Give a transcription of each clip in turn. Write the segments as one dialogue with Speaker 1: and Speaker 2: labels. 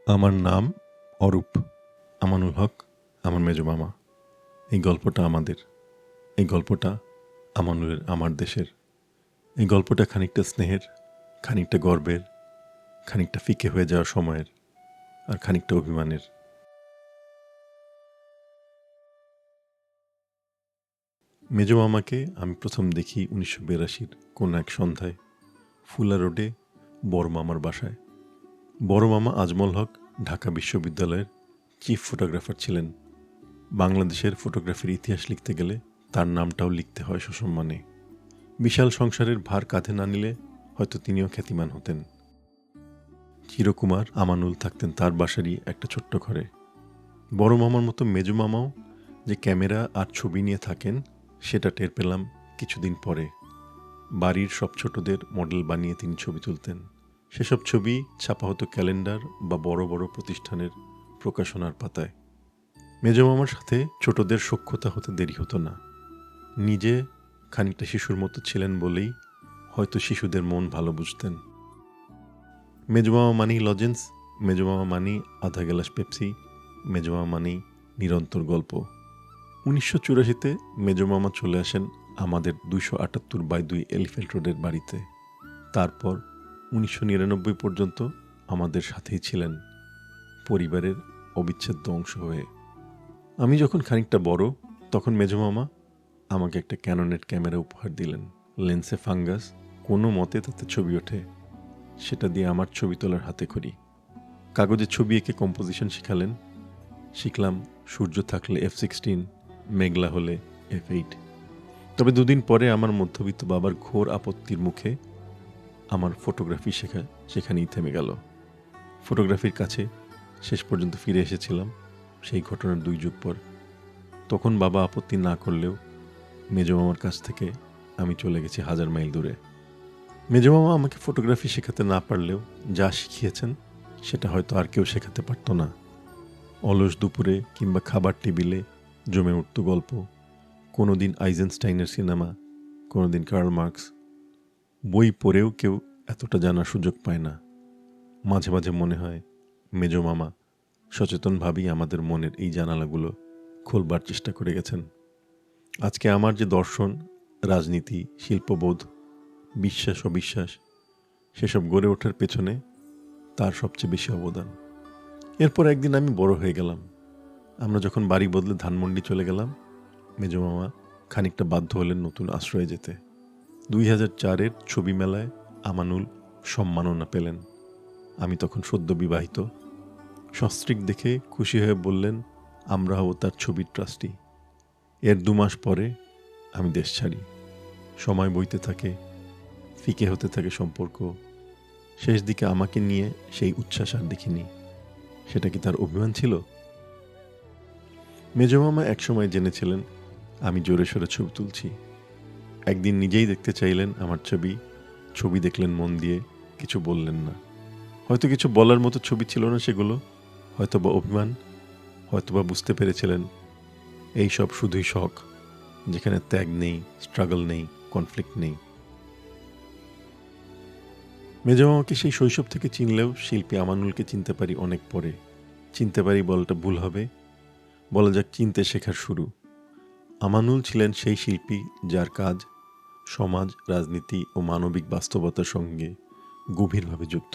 Speaker 1: আমার নাম অরূপ আমানুল হক, আমার মেজো মামা। এই গল্পটা আমাদের, এই গল্পটা আমানুলের, আমার দেশের। এই গল্পটা খানিকটা স্নেহের, খানিকটা গর্বের, খানিকটা ফিকে হয়ে যাওয়া সময়ের, আর খানিকটা অভিমানের। মেজো মামাকে আমি প্রথম দেখি 1982 কোন এক সন্ধ্যায় ফুলা রোডে বড় মামার বাসায়। বড় মামা আজমল হক ঢাকা বিশ্ববিদ্যালয়ের চিফ ফটোগ্রাফার ছিলেন। বাংলাদেশের ফটোগ্রাফির ইতিহাস লিখতে গেলে তার নামটাও লিখতে হয় সসম্মানে। বিশাল সংসারের ভার কাঁধে না নিলে হয়তো তিনিও খ্যাতিমান হতেন। চিরকুমার আমানুল থাকতেন তার বাসারই একটা ছোট্ট ঘরে। বড় মামার মতো মেজো মামাও যে ক্যামেরা আর ছবি নিয়ে থাকেন সেটা টের পেলাম কিছুদিন পরে। বাড়ির সব ছোটদের মডেল বানিয়ে তিনি ছবি তুলতেন। সেসব ছবি ছাপা হতো ক্যালেন্ডার বা বড় বড় প্রতিষ্ঠানের প্রকাশনার পাতায়। মেজো মামার সাথে ছোটদের সখ্যতা হতে দেরি হতো না। নিজে খানিকটা শিশুর মতো ছিলেন বলেই হয়তো শিশুদের মন ভালো বুঝতেন। মেজমামা মানেই লজেন্স, মেজমামা মানেই আধা গ্লাস পেপসি, মেজমামা মানেই নিরন্তর গল্প। 1984-তে মেজমামা চলে আসেন আমাদের 278/2 এলিফ্যান্ট রোডের বাড়িতে। তারপর 1999 পর্যন্ত আমাদের সাথেই ছিলেন, পরিবারের অবিচ্ছেদ্য অংশ হয়ে। আমি যখন খানিকটা বড় তখন মেজমামা আমাকে একটা ক্যাননের ক্যামেরা উপহার দিলেন। লেন্সে ফাঙ্গাস, কোনো মতে তাতে ছবি ওঠে। সেটা দিয়ে আমার ছবি তোলার হাতে খড়ি। কাগজে ছবি এঁকে কম্পোজিশন শিখালেন। শিখলাম সূর্য থাকলে F16, মেঘলা হলে F8। তবে দুদিন পরে আমার মধ্যবিত্ত বাবার ঘোর আপত্তির মুখে আমার ফটোগ্রাফি শেখা সেখানেই থেমে গেল। ফটোগ্রাফির কাছে শেষ পর্যন্ত ফিরে এসেছিলাম সেই ঘটনার 2 যুগ পর। তখন বাবা আপত্তি না করলেও মেজো মামার কাছ থেকে আমি চলে গেছি 1000 মাইল দূরে। মেজো মামা আমাকে ফটোগ্রাফি শেখাতে না পারলেও যা শিখিয়েছেন সেটা হয়তো আর কেউ শেখাতে পারত না। অলস দুপুরে কিংবা খাবার টেবিলে জমে উঠত গল্প। কোনো দিন আইজেনস্টাইনের সিনেমা, কোনো দিন কার্ল মার্কস। বই পড়েও কেউ এতটা জানার সুযোগ পায় না। মাঝে মাঝে মনে হয় মেজো মামা সচেতনভাবেই আমাদের মনের এই জানালাগুলো খোলবার চেষ্টা করে গেছেন। আজকে আমার যে দর্শন, রাজনীতি, শিল্পবোধ, বিশ্বাস অবিশ্বাস সেসব গড়ে ওঠার পেছনে তার সবচেয়ে বেশি অবদান। এরপর একদিন আমি বড় হয়ে গেলাম। আমরা যখন বাড়ি বদলে ধানমন্ডি চলে গেলাম, মেজো মামা খানিকটা বাধ্য হলেন নতুন আশ্রয়ে যেতে। 2004-এর ছবি মেলায় আমানুল সম্মাননা পেলেন। আমি তখন সদ্য বিবাহিত। সস্ত্রীক দেখে খুশি হয়ে বললেন আমরা হব তার ছবির ট্রাস্টি। এর 2 মাস পরে আমি দেশ ছাড়ি। সময় বইতে থাকে, ফিকে হতে থাকে সম্পর্ক। শেষ দিকে আমাকে নিয়ে সেই উচ্ছ্বাস আর দেখিনি। সেটা কি তার অভিমান ছিল? মেজো মামা একসময় জেনেছিলেন আমি জোরে সোরে ছবি তুলছি। একদিন নিজেই দেখতে চাইলেন আমার ছবি। ছবি দেখলেন মন দিয়ে, কিছু বললেন না। হয়তো কিছু বলার মতো ছবি ছিল না সেগুলো, হয়তো বা অভিমান, হয়তো বা বুঝতে পেরেছিলেন এই সব শুধুই শখ, যেখানে ত্যাগ নেই, স্ট্রাগল নেই, কনফ্লিক্ট নেই। মেজো মামাকে সেই শৈশব থেকে চিনলেও শিল্পী আমানুলকে চিনতে পারি অনেক পরে। চিনতে পারি বলাটা ভুল হবে, বলা যাক চিনতে শেখার শুরু। আমানুল ছিলেন সেই শিল্পী যার কাজ সমাজ, রাজনীতি ও মানবিক বাস্তবতার সঙ্গে গভীরভাবে যুক্ত।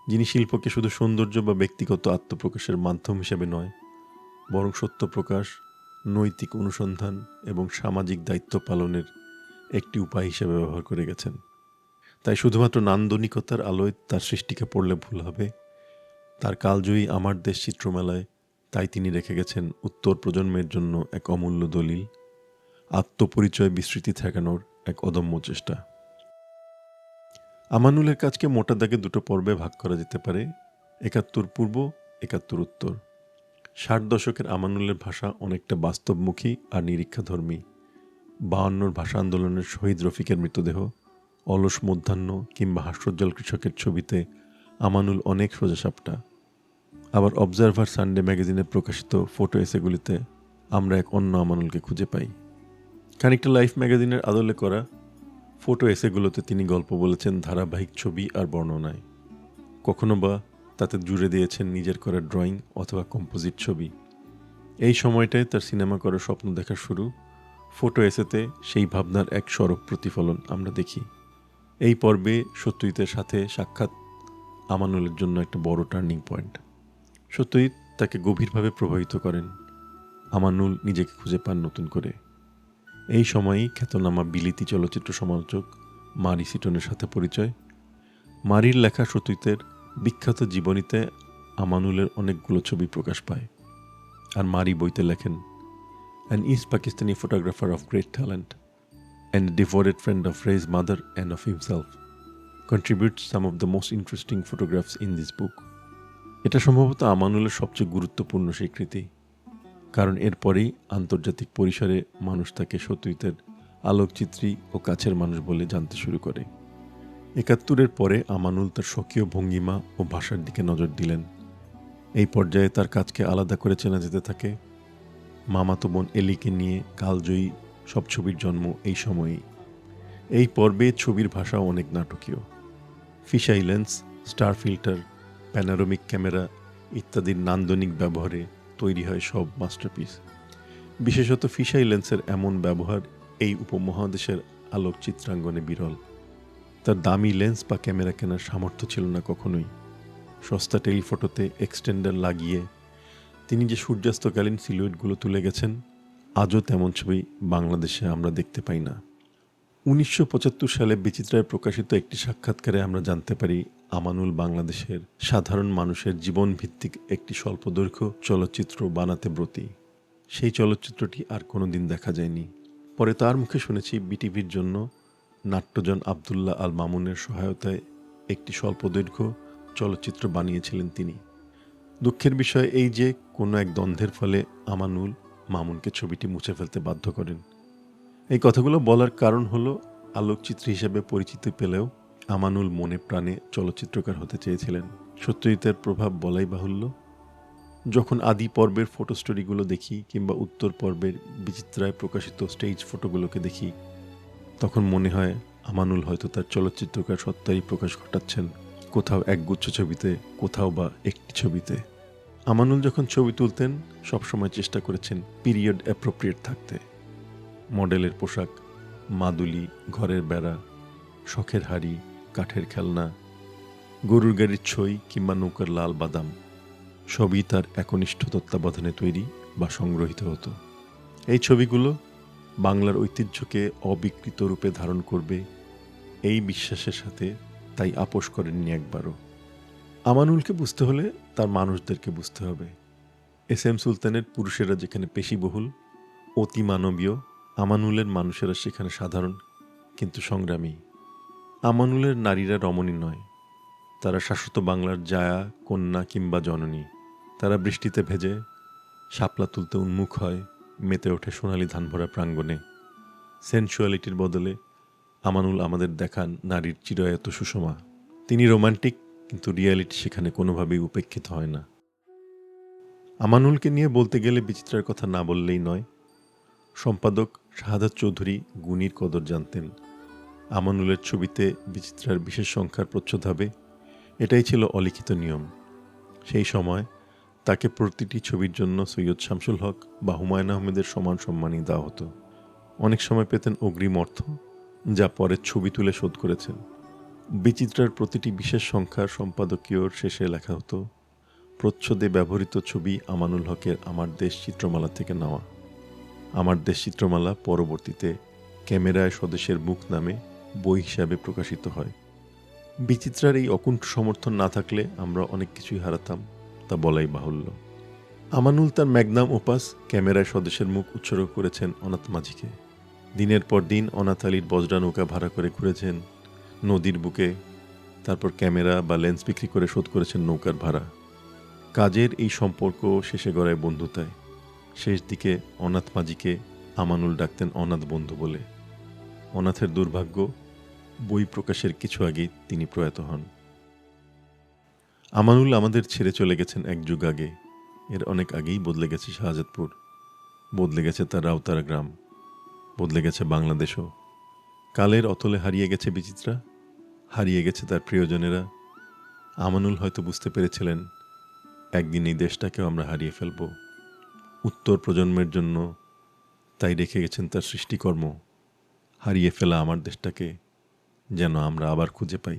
Speaker 1: যিনি শিল্পকে শুধু সৌন্দর্য বা ব্যক্তিগত আত্মপ্রকাশের মাধ্যম হিসেবে নয়, বরং সত্য প্রকাশ, নৈতিক অনুসন্ধান এবং সামাজিক দায়িত্ব পালনের একটি উপায় হিসেবে ব্যবহার করে গেছেন। তাই শুধুমাত্র নান্দনিকতার আলোয় তার সৃষ্টিকে পড়লে ভুল হবে। তার কালজয়ী আমার দেশ চিত্রমেলায় তাই তিনি রেখে গেছেন উত্তর প্রজন্মের জন্য এক অমূল্য দলিল, আত্মপরিচয় বিস্মৃতি ঠেকানোর এক অদম্য চেষ্টা। আমানুলের কাজকে মোটা দাগে 2 পর্বে ভাগ করা যেতে পারে, 71 পূর্ব, 71 উত্তর। 60 দশকের আমানুলের ভাষা অনেকটা বাস্তবমুখী আর নিরীক্ষাধর্মী। 52-র ভাষা আন্দোলনের শহীদ রফিকের মৃতদেহ, অলস মধ্যাহ্ন কিংবা হাস্যোজ্জ্বল কৃষকের ছবিতে আমানুল অনেক সোজাসাপটা। আবার অবজারভার সানডে ম্যাগাজিনে প্রকাশিত ফটো এসেগুলিতে আমরা এক অন্য আমানুলকে খুঁজে পাই। খানিকটা লাইফ ম্যাগাজিনের আদলে করা ফটো এসেগুলোতে তিনি গল্প বলেছেন ধারাবাহিক ছবি আর বর্ণনায়। কখনো বা তাতে জুড়ে দিয়েছেন নিজের করা ড্রয়িং অথবা কম্পোজিট ছবি। এই সময়টায় তার সিনেমা করার স্বপ্ন দেখা শুরু। ফটো এসেতে সেই ভাবনার এক সরব প্রতিফলন আমরা দেখি। এই পর্বে সত্যজিতের সাথে সাক্ষাৎ আমানুলের জন্য একটা বড় টার্নিং পয়েন্ট। সত্যজিৎ তাকে গভীরভাবে প্রভাবিত করেন। আমানুল নিজেকে খুঁজে পান নতুন করে। এই সময়েই খ্যাতনামা বিলিতি চলচ্চিত্র সমালোচক মারি সিটনের সাথে পরিচয়। মারির লেখা সত্যজিতের বিখ্যাত জীবনীতে আমানুলের অনেকগুলো ছবি প্রকাশ পায়। আর মারি বইতে লেখেন, An East Pakistani photographer of great talent and a devoted friend of Ray's mother and of himself contributes some of the most interesting photographs in this book. এটা সম্ভবত আমানুলের সবচেয়ে গুরুত্বপূর্ণ স্বীকৃতি, কারণ এরপরেই আন্তর্জাতিক পরিসরে মানুষ তাকে সত্যজিতের আলোকচিত্রী ও কাছের মানুষ বলে জানতে শুরু করে। ৭১-এর পরে আমানুল তার স্বকীয় ভঙ্গিমা ও ভাষার দিকে নজর দিলেন। এই পর্যায়ে তার কাজকে আলাদা করে চেনা যেতে থাকে। মামাতো বোন এলিকে নিয়ে কালজয়ী সব ছবির জন্ম এই সময়েই। এই পর্বে ছবির ভাষাও অনেক নাটকীয়। Fisheye lens, star filter, panoramic camera ইত্যাদির নান্দনিক ব্যবহারে তৈরি হয় সব মাস্টারপিস। বিশেষত ফিশাই লেন্সের এমন ব্যবহার এই উপমহাদেশের আলোক চিত্রাঙ্গনে বিরল। তার দামি লেন্স বা ক্যামেরা কেনার সামর্থ্য ছিল না কখনোই। সস্তা টেলিফটোতে এক্সটেন্ডার লাগিয়ে তিনি যে সূর্যাস্তকালীন সিলুয়েটগুলো তুলে গেছেন, আজও তেমন ছবি বাংলাদেশে আমরা দেখতে পাই না। ১৯৭৫ সালে বিচিত্রায় প্রকাশিত একটি সাক্ষাৎকারে আমরা জানতে পারি আমানুল বাংলাদেশের সাধারণ মানুষের জীবনভিত্তিক একটি স্বল্পদৈর্ঘ্য চলচ্চিত্র বানাতে ব্রতী। সেই চলচ্চিত্রটি আর কোনোদিন দেখা যায়নি। পরে তার মুখে শুনেছি বিটিভির জন্য নাট্যজন আবদুল্লাহ আল মামুনের সহায়তায় একটি স্বল্পদৈর্ঘ্য চলচ্চিত্র বানিয়েছিলেন তিনি। দুঃখের বিষয় এই যে কোনো এক দ্বন্দ্বের ফলে আমানুল মামুনকে ছবিটি মুছে ফেলতে বাধ্য করেন। এই কথাগুলো বলার কারণ হলো, আলোকচিত্রী হিসেবে পরিচিতি পেলেও আমানুল মনে প্রাণে চলচ্চিত্রকার হতে চেয়েছিলেন। সত্যজিতের প্রভাব বলাই বাহুল্য। যখন আদি পর্বের ফটো স্টোরিগুলো দেখি কিংবা উত্তর পর্বের বিচিত্রায় প্রকাশিত স্টেজ ফটোগুলোকে দেখি, তখন মনে হয় আমানুল হয়তো তার চলচ্চিত্রকার সত্তারই প্রকাশ ঘটাচ্ছেন, কোথাও একগুচ্ছ ছবিতে, কোথাও বা একটি ছবিতে। আমানুল যখন ছবি তুলতেন সবসময় চেষ্টা করেছেন পিরিয়ড অ্যাপ্রোপ্রিয়েট থাকতে। মডেলের পোশাক, মাদুলি, ঘরের বেড়া, শখের হাড়ি, কাঠের খেলনা, গরুর গাড়ির ছই কিংবা নৌকার লাল বাদাম সবই তার একনিষ্ঠ তত্ত্বাবধানে তৈরি বা সংগ্রহীত হতো। এই ছবিগুলো বাংলার ঐতিহ্যকে অবিকৃত রূপে ধারণ করবে এই বিশ্বাসের সাথে তাই আপোষ করেননি একবারও। আমানুলকে বুঝতে হলে তার মানুষদেরকে বুঝতে হবে। এস এম সুলতানের পুরুষেরা যেখানে পেশিবহুল, অতি মানবীয়, আমানুলের মানুষেরা সেখানে সাধারণ কিন্তু সংগ্রামী। আমানুলের নারীরা রমণী নয়, তারা শাশ্বত বাংলার জায়া, কন্যা কিংবা জননী। তারা বৃষ্টিতে ভেজে শাপলা তুলতে উন্মুখ হয়, মেতে ওঠে সোনালি ধানভরা প্রাঙ্গণে। সেন্সুয়ালিটির বদলে আমানুল আমাদের দেখান নারীর চিরায়ত সুষমা। তিনি রোমান্টিক, কিন্তু রিয়ালিটি সেখানে কোনোভাবেই উপেক্ষিত হয় না। আমানুলকে নিয়ে বলতে গেলে বিচিত্রার কথা না বললেই নয়। সম্পাদক শাহাদাত চৌধুরী গুণীর কদর জানতেন। আমানুলের ছবিতে বিচিত্রার বিশেষ সংখ্যার প্রচ্ছদ হবে, এটাই ছিল অলিখিত নিয়ম। সেই সময় তাকে প্রতিটি ছবির জন্য সৈয়দ শামসুল হক বা হুমায়ুন আহমেদের সমান সম্মানই দেওয়া হতো। অনেক সময় পেতেন অগ্রিম অর্থ, যা পরে ছবি তুলে শোধ করেছেন। বিচিত্রার প্রতিটি বিশেষ সংখ্যার সম্পাদকীয়র শেষে লেখা হতো, প্রচ্ছদে ব্যবহৃত ছবি আমানুল হকের আমার দেশ চিত্রমালা থেকে নেওয়া। আমার দেশ চিত্রমালা পরবর্তীতে ক্যামেরায় স্বদেশের মুখ নামে বই হিসাবে প্রকাশিত হয়। বিচিত্রার এই অকুণ্ঠ সমর্থন না থাকলে আমরা অনেক কিছুই হারাতাম, তা বলাই বাহুল্য। আমানুল তার ম্যাগনাম ওপাস ক্যামেরায় স্বদেশের মুখ উৎসর্গ করেছেন অনাথ মাঝিকে। দিনের পর দিন অনাথ আলীর বজরা নৌকা ভাড়া করে ঘুরেছেন নদীর বুকে, তারপর ক্যামেরা বা লেন্স বিক্রি করে শোধ করেছেন নৌকার ভাড়া। কাজের এই সম্পর্ক শেষে গড়ায় বন্ধুতায়। শেষ দিকে অনাথ মাঝিকে আমানুল ডাকতেন অনাথ বন্ধু বলে। অনাথের দুর্ভাগ্য, বই প্রকাশের কিছু আগেই তিনি প্রয়াত হন। আমানুল আমাদের ছেড়ে চলে গেছেন এক যুগ আগে। এর অনেক আগেই বদলে গেছে শাহজাদপুর, বদলে গেছে তার রাউতারা গ্রাম, বদলে গেছে বাংলাদেশও। কালের অতলে হারিয়ে গেছে বিচিত্রা, হারিয়ে গেছে তার প্রিয়জনেরা। আমানুল হয়তো বুঝতে পেরেছিলেন একদিন এই দেশটাকেও আমরা হারিয়ে ফেলব। উত্তর প্রজন্মের জন্য তাই রেখে গেছেন তার সৃষ্টিকর্ম, হারিয়ে ফেলা আমার দেশটাকে যেন আমরা আবার খুঁজে পাই।